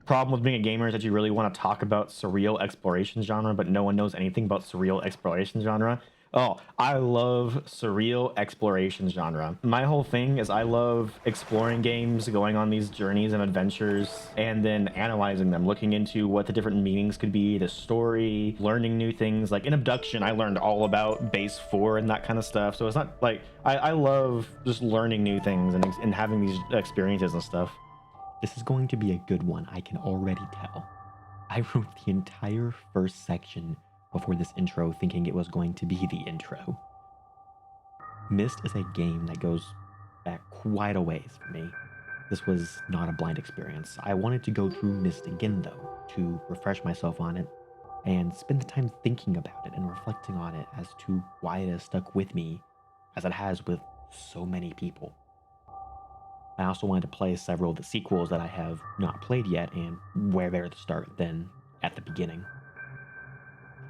Problem with being a gamer is that you really want to talk about surreal exploration genre, but no one knows anything about surreal exploration genre. Oh, I love surreal exploration genre. My whole thing is I love exploring games, going on these journeys and adventures, and then analyzing them, looking into what the different meanings could be, the story, learning new things. Like in Abduction, I learned all about base 4 and that kind of stuff. So it's not like I love just learning new things and having these experiences and stuff. This is going to be a good one, I can already tell. I wrote the entire first section before this intro thinking it was going to be the intro. Myst is a game that goes back quite a ways for me. This was not a blind experience. I wanted to go through Myst again though, to refresh myself on it and spend the time thinking about it and reflecting on it as to why it has stuck with me as it has with so many people. I also wanted to play several of the sequels that I have not played yet, and where better to start than at the beginning.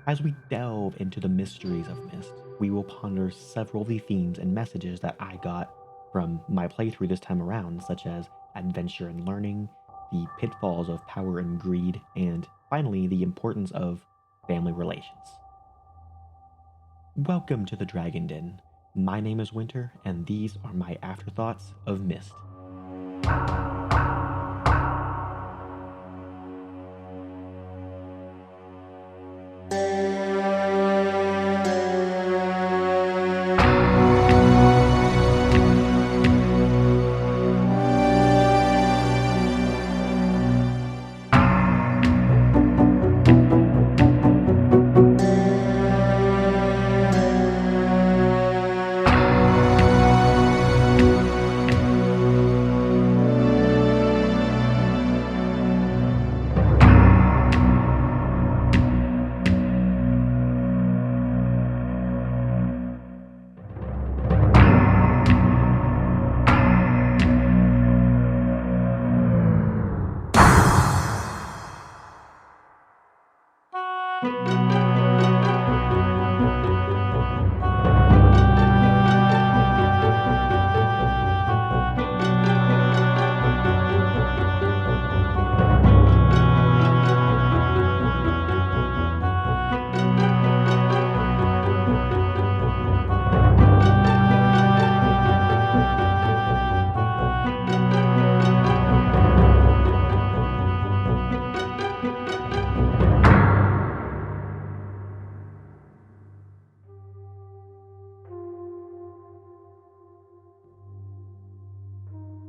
As we delve into the mysteries of Myst, we will ponder several of the themes and messages that I got from my playthrough this time around, such as adventure and learning, the pitfalls of power and greed, and finally the importance of family relations. Welcome to the Dragon Den. My name is Winter, and these are my afterthoughts of Myst.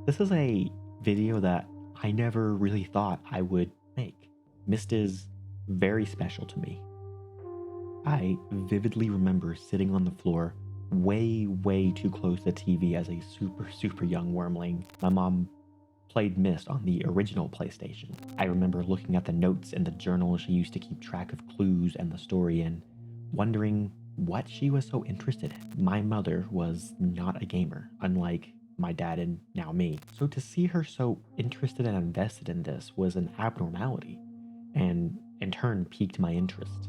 This is a video that I never really thought I would make. Myst is very special to me. I vividly remember sitting on the floor way too close to the TV as a super young wormling. My mom played Myst on the original PlayStation. I remember looking at the notes in the journal she used to keep track of clues and the story in, wondering what she was so interested in. My mother was not a gamer, unlike my dad and now me. So to see her so interested and invested in this was an abnormality, and in turn piqued my interest.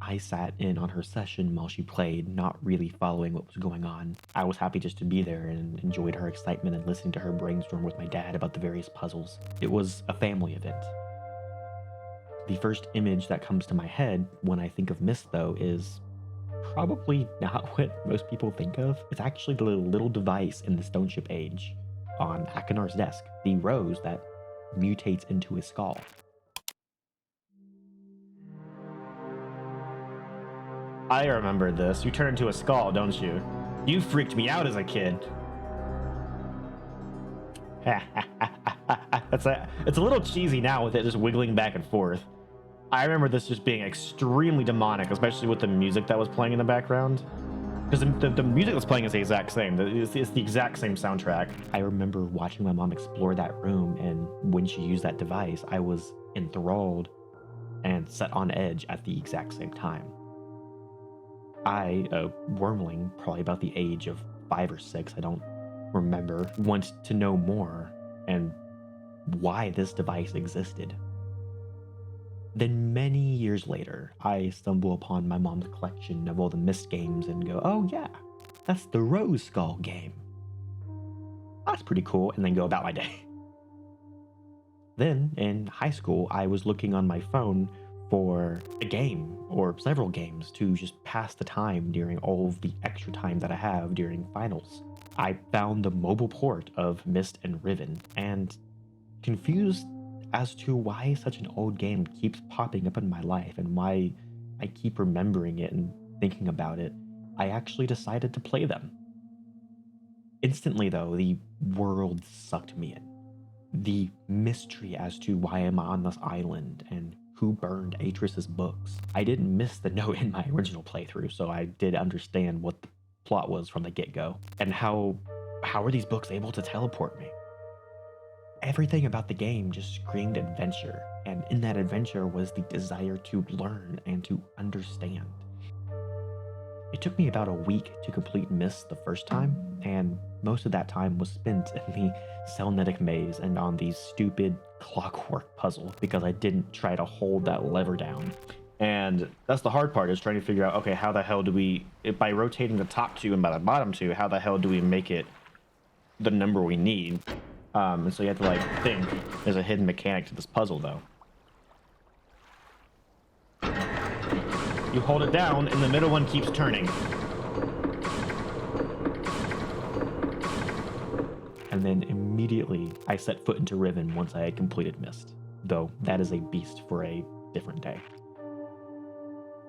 I sat in on her session while she played, not really following what was going on. I was happy just to be there and enjoyed her excitement and listening to her brainstorm with my dad about the various puzzles. It was a family event. The first image that comes to my head when I think of Myst, though, is probably not what most people think of. It's actually the little device in the Stone Ship Age on Akinar's desk, the rose that mutates into a skull. I remember this. You turn into a skull, don't you? You freaked me out as a kid. It's a little cheesy now with it just wiggling back and forth. I remember this just being extremely demonic, especially with the music that was playing in the background. Because the music that's playing is the exact same. It's the exact same soundtrack. I remember watching my mom explore that room, and when she used that device, I was enthralled and set on edge at the exact same time. I, a wormling, probably about the age of 5 or 6, I don't remember, want to know more and why this device existed. Then many years later, I stumble upon my mom's collection of all the Myst games and go, oh yeah, that's the Rose Skull game. That's pretty cool, and then go about my day. Then in high school, I was looking on my phone for a game or several games to just pass the time during all of the extra time that I have during finals. I found the mobile port of Myst and Riven and confused as to why such an old game keeps popping up in my life and why I keep remembering it and thinking about it. I actually decided to play them. Instantly, though, the world sucked me in. The mystery as to why I'm on this island and who burned Atris's books. I didn't miss the note in my original playthrough, so I did understand what the plot was from the get-go. And how are these books able to teleport me? Everything about the game just screamed adventure, and in that adventure was the desire to learn and to understand. It took me about a week to complete Myst the first time, and most of that time was spent in the Selnetic maze and on the stupid clockwork puzzle because I didn't try to hold that lever down. And that's the hard part, is trying to figure out, okay, how the hell do we, by rotating the top two and by the bottom two, how the hell do we make it the number we need? And so you have to like think. There's a hidden mechanic to this puzzle, though. You hold it down, and the middle one keeps turning. And then immediately I set foot into Riven once I had completed Myst, though that is a beast for a different day.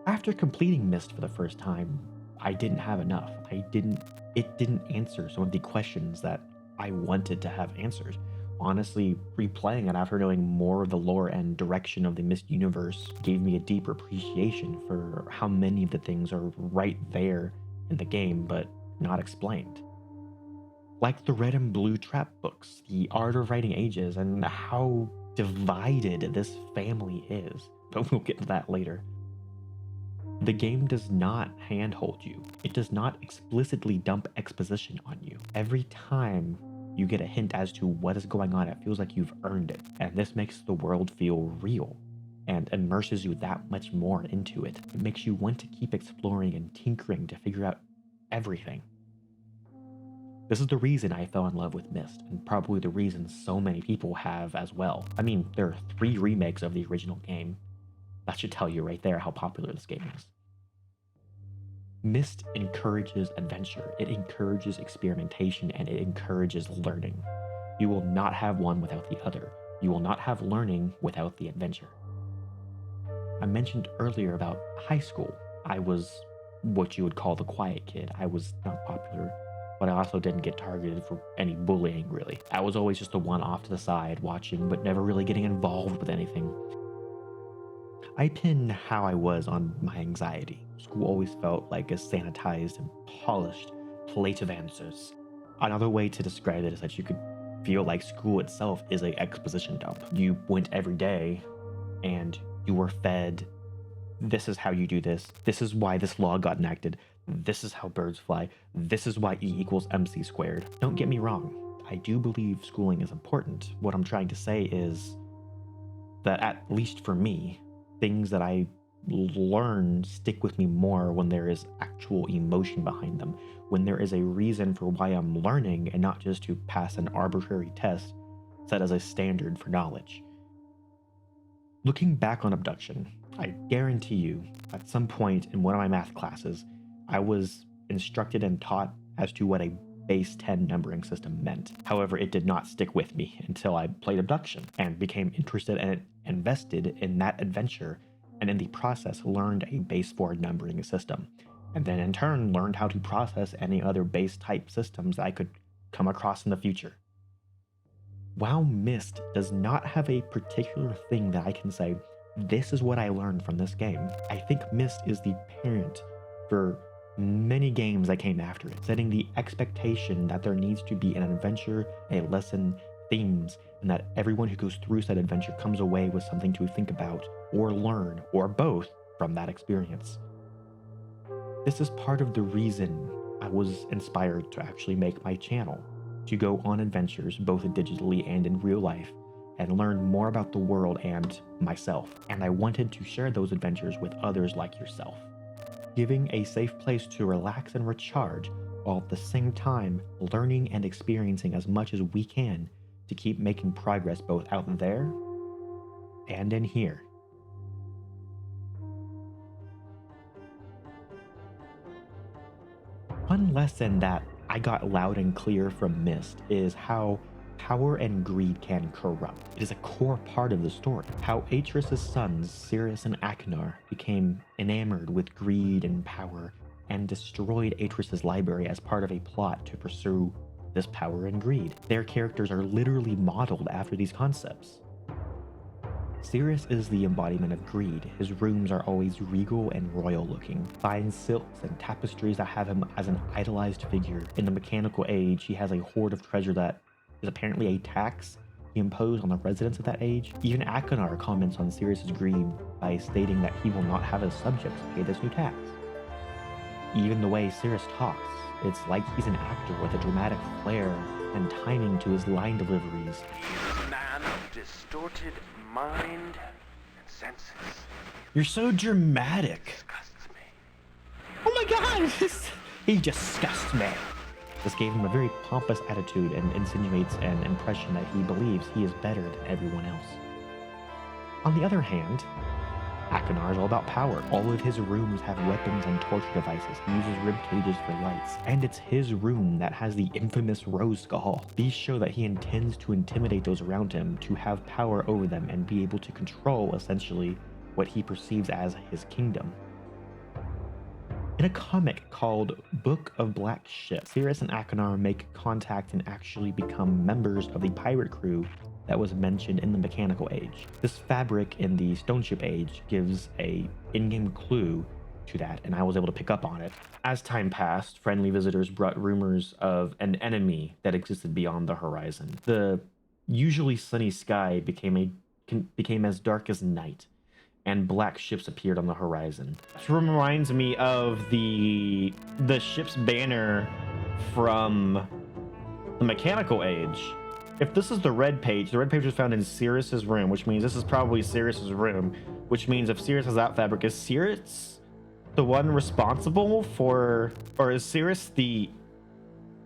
After completing Myst for the first time, I didn't have enough. It didn't answer some of the questions that I wanted to have answered. Honestly, replaying it after knowing more of the lore and direction of the Myst universe gave me a deeper appreciation for how many of the things are right there in the game, but not explained. Like the red and blue trap books, the art of writing ages, and how divided this family is. But we'll get to that later. The game does not handhold you. It does not explicitly dump exposition on you. Every time you get a hint as to what is going on, it feels like you've earned it. And this makes the world feel real and immerses you that much more into it. It makes you want to keep exploring and tinkering to figure out everything. This is the reason I fell in love with Myst, and probably the reason so many people have as well. I mean, there are 3 remakes of the original game. That should tell you right there how popular this game is. Myst encourages adventure, it encourages experimentation, and it encourages learning. You will not have one without the other. You will not have learning without the adventure. I mentioned earlier about high school. I was what you would call the quiet kid. I was not popular, but I also didn't get targeted for any bullying, really. I was always just the one off to the side watching, but never really getting involved with anything. I pin how I was on my anxiety. School always felt like a sanitized and polished plate of answers. Another way to describe it is that you could feel like school itself is an exposition dump. You went every day and you were fed, this is how you do this, this is why this law got enacted, this is how birds fly, this is why E equals MC squared. Don't get me wrong, I do believe schooling is important. What I'm trying to say is that, at least for me, things that I learn stick with me more when there is actual emotion behind them, when there is a reason for why I'm learning and not just to pass an arbitrary test set as a standard for knowledge. Looking back on abduction, I guarantee you, at some point in one of my math classes, I was instructed and taught as to what a base 10 numbering system meant. However, it did not stick with me until I played abduction and became interested and invested in that adventure, and in the process learned a base 4 numbering system, and then in turn learned how to process any other base type systems I could come across in the future. While Myst does not have a particular thing that I can say, this is what I learned from this game, I think Myst is the parent for many games that came after it, setting the expectation that there needs to be an adventure, a lesson, themes, and that everyone who goes through said adventure comes away with something to think about, or learn, or both from that experience. This is part of the reason I was inspired to actually make my channel, to go on adventures both digitally and in real life, and learn more about the world and myself. And I wanted to share those adventures with others like yourself, giving a safe place to relax and recharge, while at the same time learning and experiencing as much as we can to keep making progress both out there and in here. One lesson that I got loud and clear from Myst is how power and greed can corrupt. It is a core part of the story. How Atreus' sons, Sirius and Achenar, became enamored with greed and power and destroyed Atreus' library as part of a plot to pursue this power and greed. Their characters are literally modeled after these concepts. Sirius is the embodiment of greed. His rooms are always regal and royal looking. Fine silks and tapestries that have him as an idolized figure. In the mechanical age, he has a hoard of treasure that is apparently a tax he imposed on the residents of that age. Even Achenar comments on Sirius's greed by stating that he will not have his subjects pay this new tax. Even the way Sirius talks, it's like he's an actor with a dramatic flair and timing to his line deliveries. He is a man of distorted mind and senses. You're so dramatic. Disgusts me. Oh my god! He disgusts me. This gave him a very pompous attitude and insinuates an impression that he believes he is better than everyone else. On the other hand, Achenar is all about power. All of his rooms have weapons and torture devices. He uses rib cages for lights. And it's his room that has the infamous rose skull. These show that he intends to intimidate those around him, to have power over them, and be able to control, essentially, what he perceives as his kingdom. In a comic called Book of Black Ship, Sirius and Achenar make contact and actually become members of the pirate crew that was mentioned in the Mechanical Age. This fabric in the Stone Ship Age gives a in-game clue to that, and I was able to pick up on it. As time passed, friendly visitors brought rumors of an enemy that existed beyond the horizon. The usually sunny sky became as dark as night, and black ships appeared on the horizon. This reminds me of the ship's banner from the Mechanical Age. If this is the red page was found in Sirius's room, which means this is probably Sirius's room, which means if Sirius has that fabric, is Sirius the one responsible for, or is Sirius the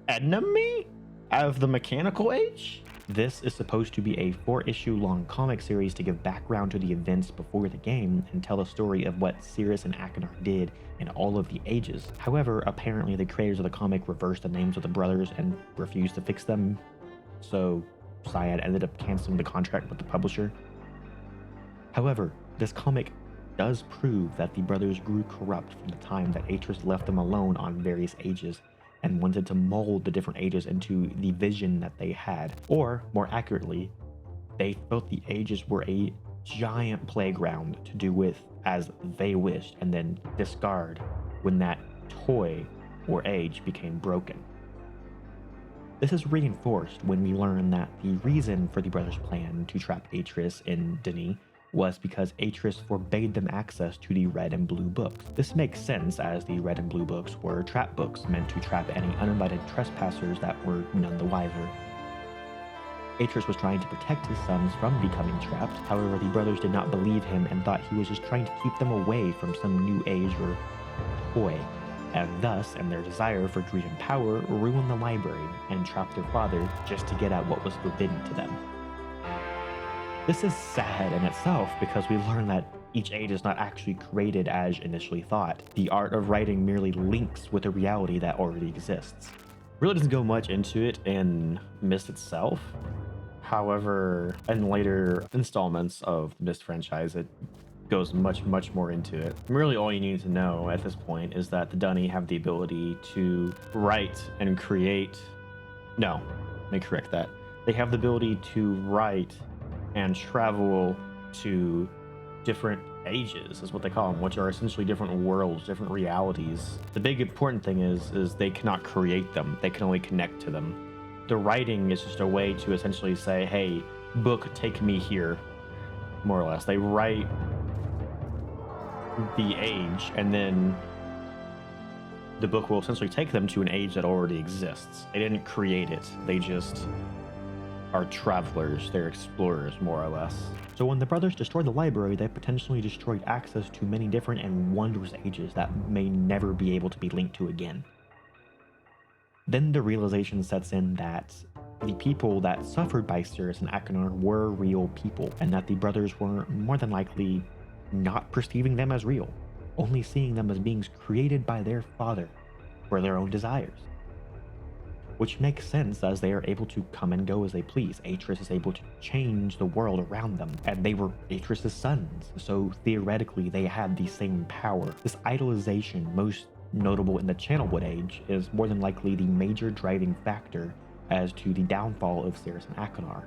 enemy of the Mechanical Age? This is supposed to be a 4-issue long comic series to give background to the events before the game and tell the story of what Sirius and Achenar did in all of the ages. However, apparently the creators of the comic reversed the names of the brothers and refused to fix them. So Cyan ended up canceling the contract with the publisher. However, this comic does prove that the brothers grew corrupt from the time that Atreus left them alone on various ages and wanted to mold the different ages into the vision that they had. Or, more accurately, they felt the ages were a giant playground to do with as they wished and then discard when that toy or age became broken. This is reinforced when we learn that the reason for the brothers' plan to trap Atreus in Denis was because Atreus forbade them access to the red and blue books. This makes sense, as the red and blue books were trap books meant to trap any uninvited trespassers that were none the wiser. Atreus was trying to protect his sons from becoming trapped. However, the brothers did not believe him and thought he was just trying to keep them away from some new age or toy, and thus, in their desire for greed and power, ruined the library and trapped their father just to get at what was forbidden to them. This is sad in itself because we learn that each age is not actually created as initially thought. The art of writing merely links with a reality that already exists. Really doesn't go much into it in Myst itself. However, in later installments of the Myst franchise, it goes much more into it. Really all you need to know at this point is that the Dunny have the ability to write and create... No, let me correct that. They have the ability to write and travel to different ages, is what they call them, which are essentially different worlds, different realities. The big important thing is they cannot create them. They can only connect to them. The writing is just a way to essentially say, hey, book, take me here, more or less. They write the age, and then the book will essentially take them to an age that already exists. They didn't create it. They just are travelers. They're explorers, more or less. So when the brothers destroyed the library, they potentially destroyed access to many different and wondrous ages that may never be able to be linked to again. Then the realization sets in that the people that suffered by Cirrus and Achenar were real people, and that the brothers were more than likely not perceiving them as real, only seeing them as beings created by their father for their own desires. Which makes sense, as they are able to come and go as they please. Atris is able to change the world around them, and they were Atris's sons, so theoretically they had the same power. This idolization, most notable in the Channelwood Age, is more than likely the major driving factor as to the downfall of Cirrus and Achenar.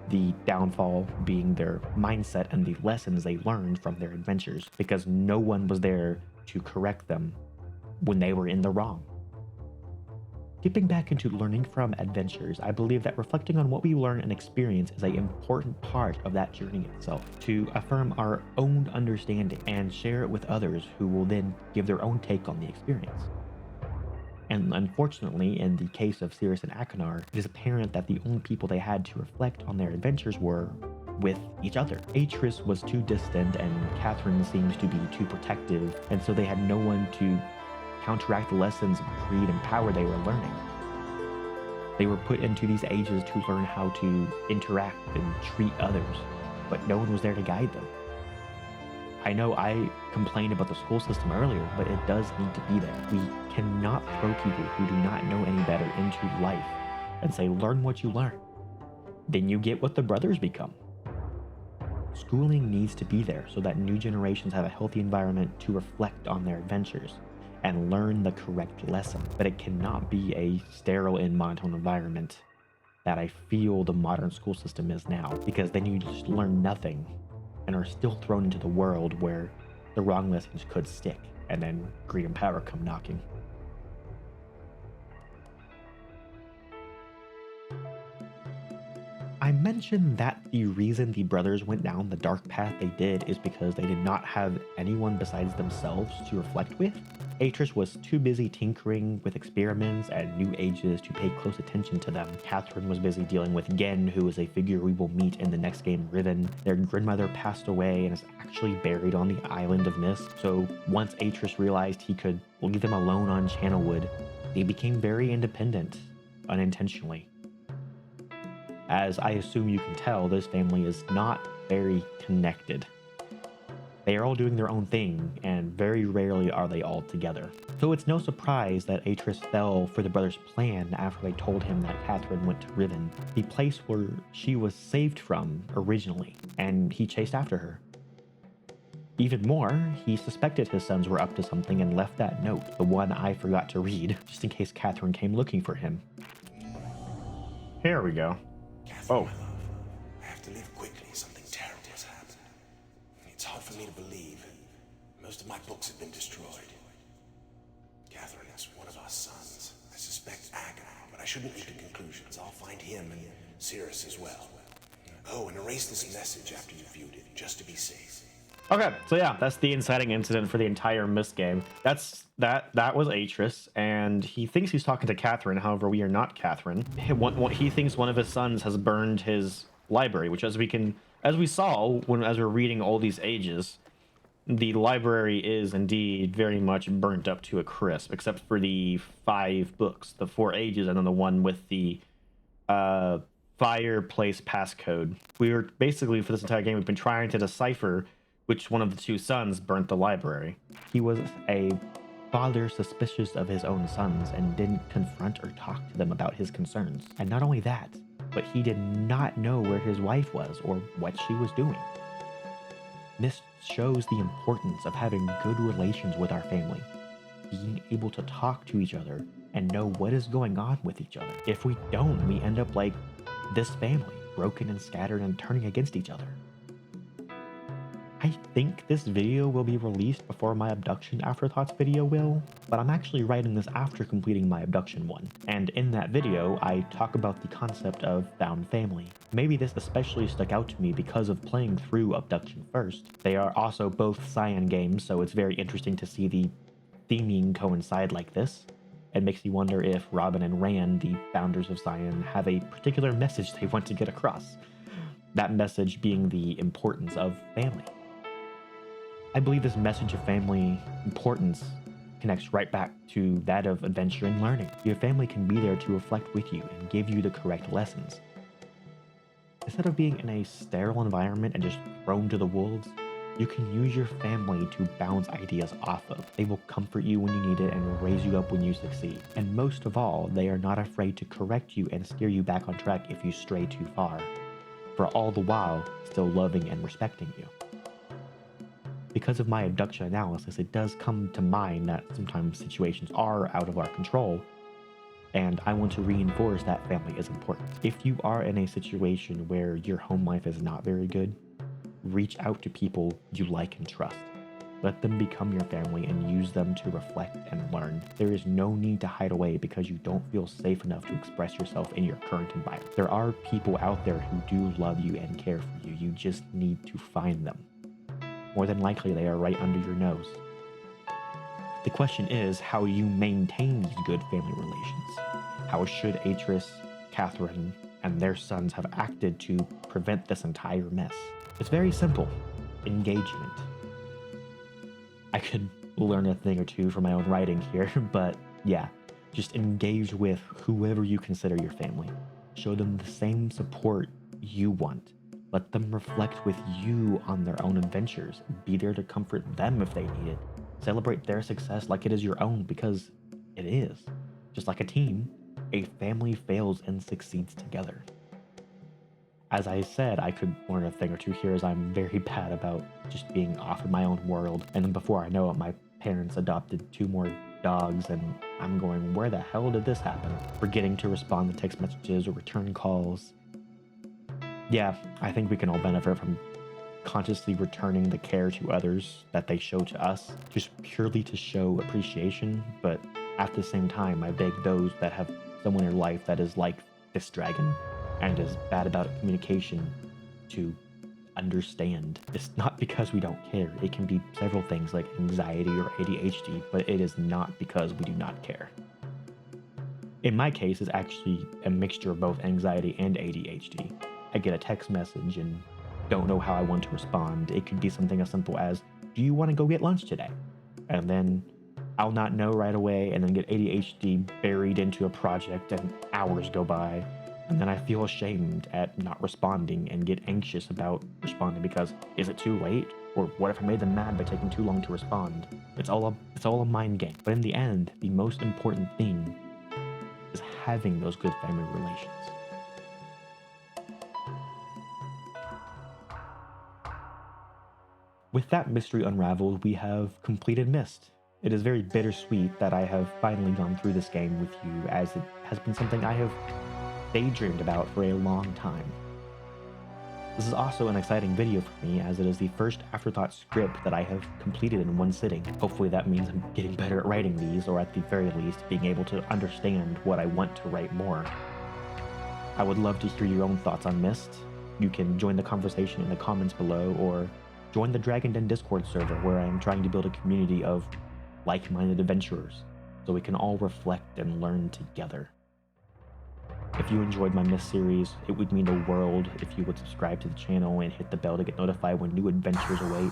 The downfall being their mindset and the lessons they learned from their adventures, because no one was there to correct them when they were in the wrong. Skipping back into learning from adventures, I believe that reflecting on what we learn and experience is an important part of that journey itself, to affirm our own understanding and share it with others who will then give their own take on the experience. And unfortunately, in the case of Cirrus and Achenar, it is apparent that the only people they had to reflect on their adventures were with each other. Atris was too distant and Catherine seems to be too protective, and so they had no one to counteract the lessons of greed and power they were learning. They were put into these ages to learn how to interact and treat others, but no one was there to guide them. I know I complained about the school system earlier, but it does need to be there. We cannot throw people who do not know any better into life and say, learn what you learn. Then you get what the brothers become. Schooling needs to be there so that new generations have a healthy environment to reflect on their adventures and learn the correct lesson. But it cannot be a sterile and monotone environment that I feel the modern school system is now, because then you just learn nothing and are still thrown into the world where the wrong lessons could stick, and then greed and power come knocking. I mentioned that the reason the brothers went down the dark path they did is because they did not have anyone besides themselves to reflect with. Atris was too busy tinkering with experiments and new ages to pay close attention to them. Catherine was busy dealing with Gen, who is a figure we will meet in the next game, Riven. Their grandmother passed away and is actually buried on the Island of Myst, so once Atris realized he could leave them alone on Channelwood, they became very independent, unintentionally. As I assume you can tell, this family is not very connected. They are all doing their own thing, and very rarely are they all together. So it's no surprise that Atris fell for the brothers' plan after they told him that Catherine went to Riven, the place where she was saved from originally, and he chased after her. Even more, he suspected his sons were up to something and left that note, the one I forgot to read, just in case Catherine came looking for him. Here we go. Catherine, Oh. my love, I have to leave quickly. Something terrible has happened. It's hard for me to believe. Most of my books have been destroyed. Catherine is one of our sons. I suspect Achenar, but I shouldn't leap to conclusions. I'll find him and Cirrus as well. Oh, and erase this message after you've viewed it, just to be safe. Okay, so yeah, that's the inciting incident for the entire Myst game. That was Atris, and he thinks he's talking to Catherine. However, we are not Catherine. He thinks one of his sons has burned his library, which as we saw as we're reading all these ages, the library is indeed very much burnt up to a crisp, except for the 5 books, the 4 ages, and then the one with the fireplace passcode. We were basically, for this entire game, we've been trying to decipher which one of the 2 sons burnt the library. He was a father suspicious of his own sons and didn't confront or talk to them about his concerns. And not only that, but he did not know where his wife was or what she was doing. This shows the importance of having good relations with our family, being able to talk to each other and know what is going on with each other. If we don't, we end up like this family, broken and scattered and turning against each other. I think this video will be released before my abduction afterthoughts video will, but I'm actually writing this after completing my abduction one. And in that video, I talk about the concept of found family. Maybe this especially stuck out to me because of playing through abduction first. They are also both Cyan games, so it's very interesting to see the theming coincide like this. It makes me wonder if Robin and Rand, the founders of Cyan, have a particular message they want to get across. That message being the importance of family. I believe this message of family importance connects right back to that of adventure and learning. Your family can be there to reflect with you and give you the correct lessons. Instead of being in a sterile environment and just thrown to the wolves, you can use your family to bounce ideas off of. They will comfort you when you need it and raise you up when you succeed. And most of all, they are not afraid to correct you and steer you back on track if you stray too far, for all the while still loving and respecting you. Because of my abduction analysis, it does come to mind that sometimes situations are out of our control, and I want to reinforce that family is important. If you are in a situation where your home life is not very good, reach out to people you like and trust. Let them become your family and use them to reflect and learn. There is no need to hide away because you don't feel safe enough to express yourself in your current environment. There are people out there who do love you and care for you. You just need to find them. More than likely, they are right under your nose. The question is how you maintain these good family relations. How should Atris, Catherine, and their sons have acted to prevent this entire mess? It's very simple. Engagement. I could learn a thing or two from my own writing here, but yeah, just engage with whoever you consider your family. Show them the same support you want. Let them reflect with you on their own adventures. Be there to comfort them if they need it. Celebrate their success like it is your own, because it is. Just like a team, a family fails and succeeds together. As I said, I could learn a thing or two here as I'm very bad about just being off in my own world. And then before I know it, my parents adopted 2 more dogs and I'm going, where the hell did this happen? Forgetting to respond to text messages or return calls. Yeah, I think we can all benefit from consciously returning the care to others that they show to us, just purely to show appreciation. But at the same time, I beg those that have someone in their life that is like this dragon and is bad about communication to understand. It's not because we don't care. It can be several things like anxiety or ADHD, but it is not because we do not care. In my case, it's actually a mixture of both anxiety and ADHD. I get a text message and don't know how I want to respond. It could be something as simple as, do you want to go get lunch today? And then I'll not know right away and then get ADHD buried into a project and hours go by. And then I feel ashamed at not responding and get anxious about responding because is it too late? Or what if I made them mad by taking too long to respond? It's all a mind game. But in the end, the most important thing is having those good family relations. With that mystery unraveled, we have completed Myst. It is very bittersweet that I have finally gone through this game with you, as it has been something I have daydreamed about for a long time. This is also an exciting video for me, as it is the first Afterthoughts script that I have completed in one sitting. Hopefully that means I'm getting better at writing these, or at the very least, being able to understand what I want to write more. I would love to hear your own thoughts on Myst. You can join the conversation in the comments below, or join the Dragon Den Discord server, where I am trying to build a community of like-minded adventurers, so we can all reflect and learn together. If you enjoyed my Myst series, it would mean the world if you would subscribe to the channel and hit the bell to get notified when new adventures await,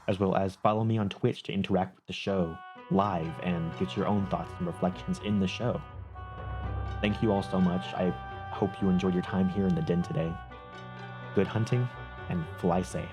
as well as follow me on Twitch to interact with the show live and get your own thoughts and reflections in the show. Thank you all so much. I hope you enjoyed your time here in the den today. Good hunting, and fly safe.